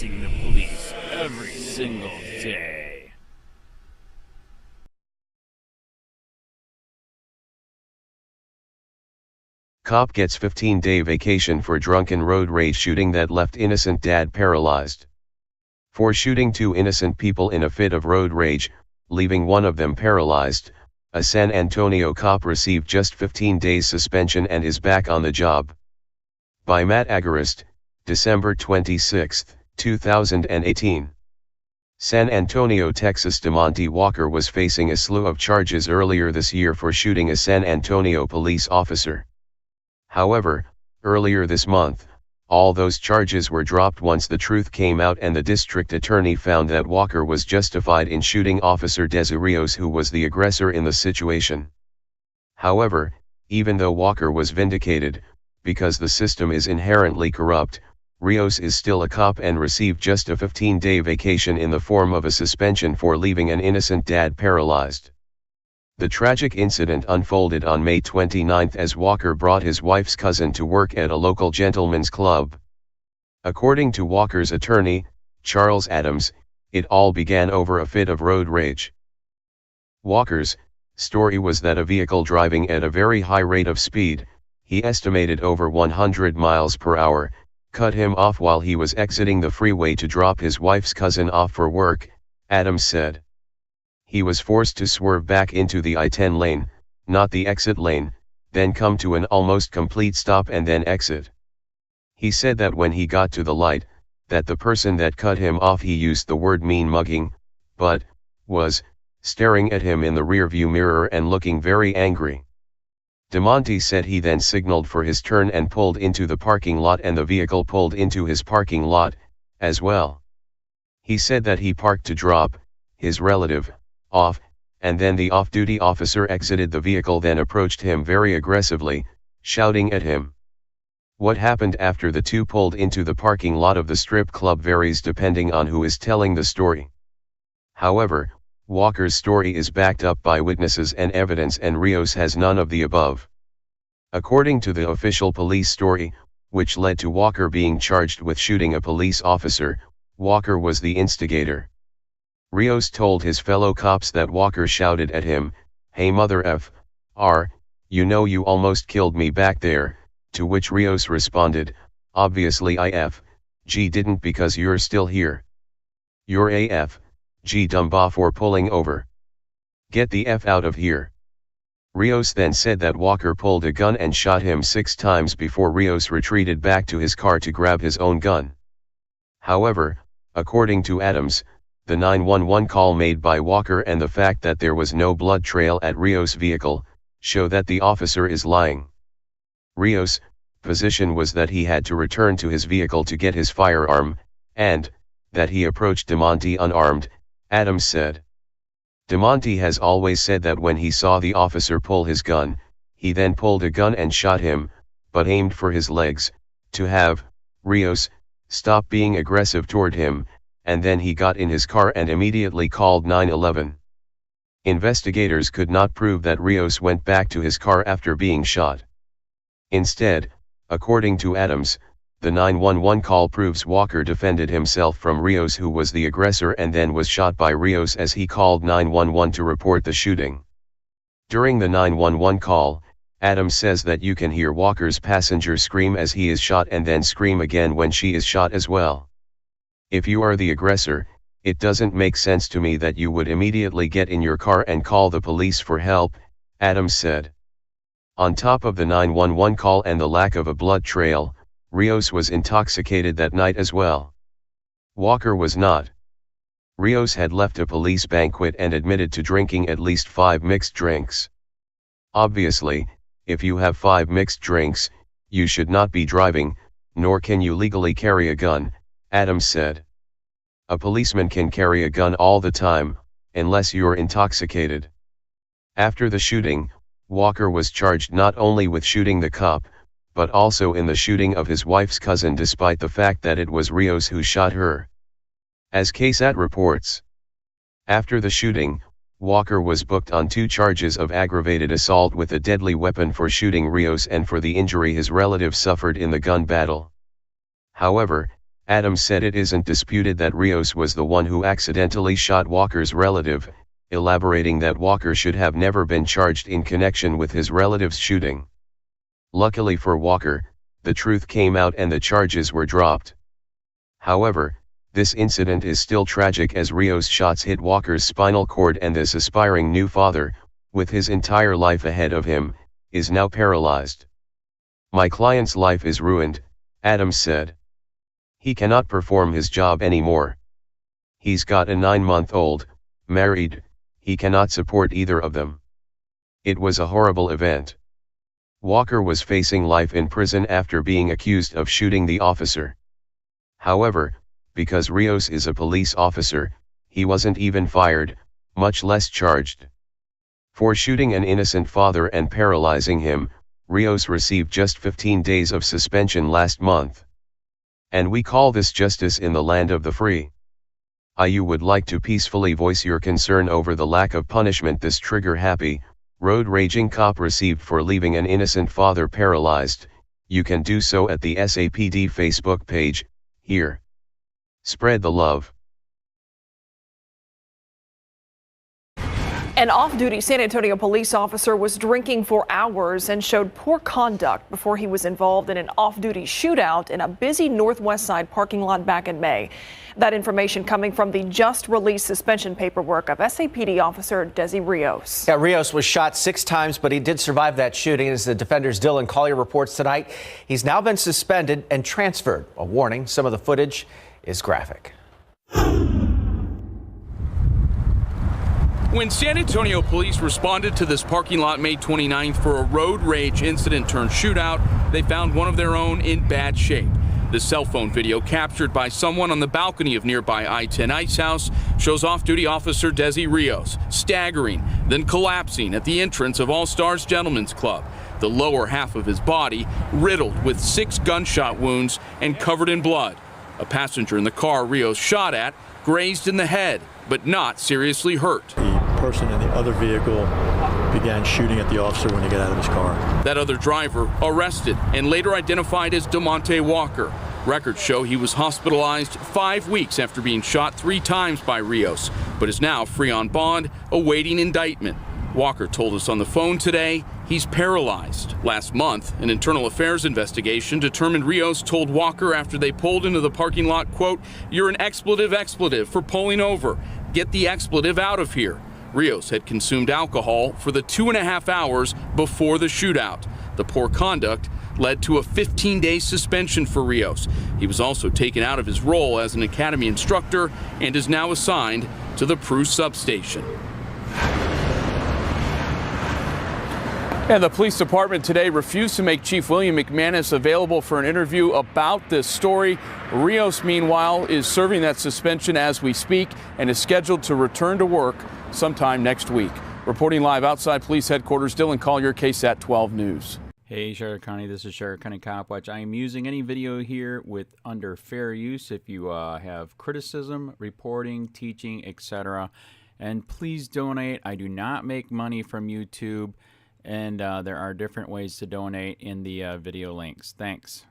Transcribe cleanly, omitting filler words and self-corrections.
facing the police every single day. Cop gets 15-day vacation for drunken road rage shooting that left innocent dad paralyzed. For shooting 2 innocent people in a fit of road rage, leaving one of them paralyzed, a San Antonio cop received just 15 days suspension and is back on the job. By Matt Agarist, December 26, 2018. San Antonio, Texas. DeMonte Walker was facing a slew of charges earlier this year for shooting a San Antonio police officer. However, earlier this month, all those charges were dropped once the truth came out and the district attorney found that Walker was justified in shooting Officer Desi Rios, who was the aggressor in the situation. However, even though Walker was vindicated, because the system is inherently corrupt, Rios is still a cop and received just a 15-day vacation in the form of a suspension for leaving an innocent dad paralyzed. The tragic incident unfolded on May 29 as Walker brought his wife's cousin to work at a local gentleman's club. According to Walker's attorney, Charles Adams, it all began over a fit of road rage. Walker's story was that a vehicle driving at a very high rate of speed, he estimated over 100 miles per hour, cut him off while he was exiting the freeway to drop his wife's cousin off for work, Adams said. He was forced to swerve back into the I-10 lane, not the exit lane, then come to an almost complete stop and then exit. He said that when he got to the light, that the person that cut him off, he used the word mean mugging, but was staring at him in the rearview mirror and looking very angry. DeMonte said he then signaled for his turn and pulled into the parking lot, and the vehicle pulled into his parking lot, as well. He said that he parked to drop his relative off, and then the off-duty officer exited the vehicle, then approached him very aggressively, shouting at him. What happened after the two pulled into the parking lot of the strip club varies depending on who is telling the story. However, Walker's story is backed up by witnesses and evidence, and Rios has none of the above. According to the official police story, which led to Walker being charged with shooting a police officer, Walker was the instigator. Rios told his fellow cops that Walker shouted at him, "Hey mother F***, you know you almost killed me back there," to which Rios responded, "Obviously I F***, didn't, because you're still here. You're a F***, dumb for pulling over. Get the F out of here." Rios then said that Walker pulled a gun and shot him 6 times before Rios retreated back to his car to grab his own gun. However, according to Adams, the 911 call made by Walker and the fact that there was no blood trail at Rios' vehicle show that the officer is lying. Rios' position was that he had to return to his vehicle to get his firearm, and that he approached DeMonte unarmed, Adams said. DeMonte has always said that when he saw the officer pull his gun, he then pulled a gun and shot him, but aimed for his legs, to have Rios stop being aggressive toward him, and then he got in his car and immediately called 911. Investigators could not prove that Rios went back to his car after being shot. Instead, according to Adams, the 911 call proves Walker defended himself from Rios, who was the aggressor, and then was shot by Rios as he called 911 to report the shooting. During the 911 call, Adams says that you can hear Walker's passenger scream as he is shot and then scream again when she is shot as well. If you are the aggressor, it doesn't make sense to me that you would immediately get in your car and call the police for help, Adams said. On top of the 911 call and the lack of a blood trail, Rios was intoxicated that night as well. Walker was not. Rios had left a police banquet and admitted to drinking at least 5 mixed drinks. Obviously, if you have 5 mixed drinks, you should not be driving, nor can you legally carry a gun, Adams said. A policeman can carry a gun all the time, unless you're intoxicated. After the shooting, Walker was charged not only with shooting the cop, but also in the shooting of his wife's cousin, despite the fact that it was Rios who shot her. As KSAT reports, after the shooting, Walker was booked on 2 charges of aggravated assault with a deadly weapon for shooting Rios and for the injury his relative suffered in the gun battle. However, Adams said it isn't disputed that Rios was the one who accidentally shot Walker's relative, elaborating that Walker should have never been charged in connection with his relative's shooting. Luckily for Walker, the truth came out and the charges were dropped. However, this incident is still tragic as Rios' shots hit Walker's spinal cord, and this aspiring new father, with his entire life ahead of him, is now paralyzed. "My client's life is ruined," Adams said. "He cannot perform his job anymore. He's got a 9-month-old, married, he cannot support either of them. It was a horrible event." Walker was facing life in prison after being accused of shooting the officer. However, because Rios is a police officer, he wasn't even fired, much less charged. For shooting an innocent father and paralyzing him, Rios received just 15 days of suspension last month. And we call this justice in the land of the free. You would like to peacefully voice your concern over the lack of punishment this trigger-happy, road-raging cop received for leaving an innocent father paralyzed. You can do so at the SAPD Facebook page, here. Spread the love. An off-duty San Antonio police officer was drinking for hours and showed poor conduct before he was involved in an off-duty shootout in a busy Northwest Side parking lot back in May. That information coming from the just-released suspension paperwork of SAPD officer Desi Rios. Yeah, Rios was shot 6 times, but he did survive that shooting. As the defender's Dylan Collier reports tonight, he's now been suspended and transferred. A warning, some of the footage is graphic. When San Antonio police responded to this parking lot May 29th for a road rage incident turned shootout, they found one of their own in bad shape. The cell phone video captured by someone on the balcony of nearby I-10 Ice House shows off-duty officer Desi Rios staggering, then collapsing at the entrance of All Stars Gentlemen's Club. The lower half of his body riddled with 6 gunshot wounds and covered in blood. A passenger in the car Rios shot at grazed in the head, but not seriously hurt. The person in the other vehicle began shooting at the officer when he got out of his car. That other driver arrested and later identified as DeMonte Walker. Records show he was hospitalized 5 weeks after being shot 3 times by Rios, but is now free on bond, awaiting indictment. Walker told us on the phone today he's paralyzed. Last month, an internal affairs investigation determined Rios told Walker after they pulled into the parking lot, quote, "You're an expletive for pulling over. Get the expletive out of here." Rios had consumed alcohol for the 2.5 hours before the shootout. The poor conduct led to a 15-day suspension for Rios. He was also taken out of his role as an academy instructor and is now assigned to the PRU substation. And the police department today refused to make Chief William McManus available for an interview about this story. Rios, meanwhile, is serving that suspension as we speak and is scheduled to return to work sometime next week. Reporting live outside police headquarters, Dylan Collier, KSAT 12 News. Hey, Sheriff County, this is Sheriff County COPWATCH. I am using any video here with under fair use if you have criticism, reporting, teaching, etc. And please donate. I do not make money from YouTube. And there are different ways to donate in the video links. Thanks.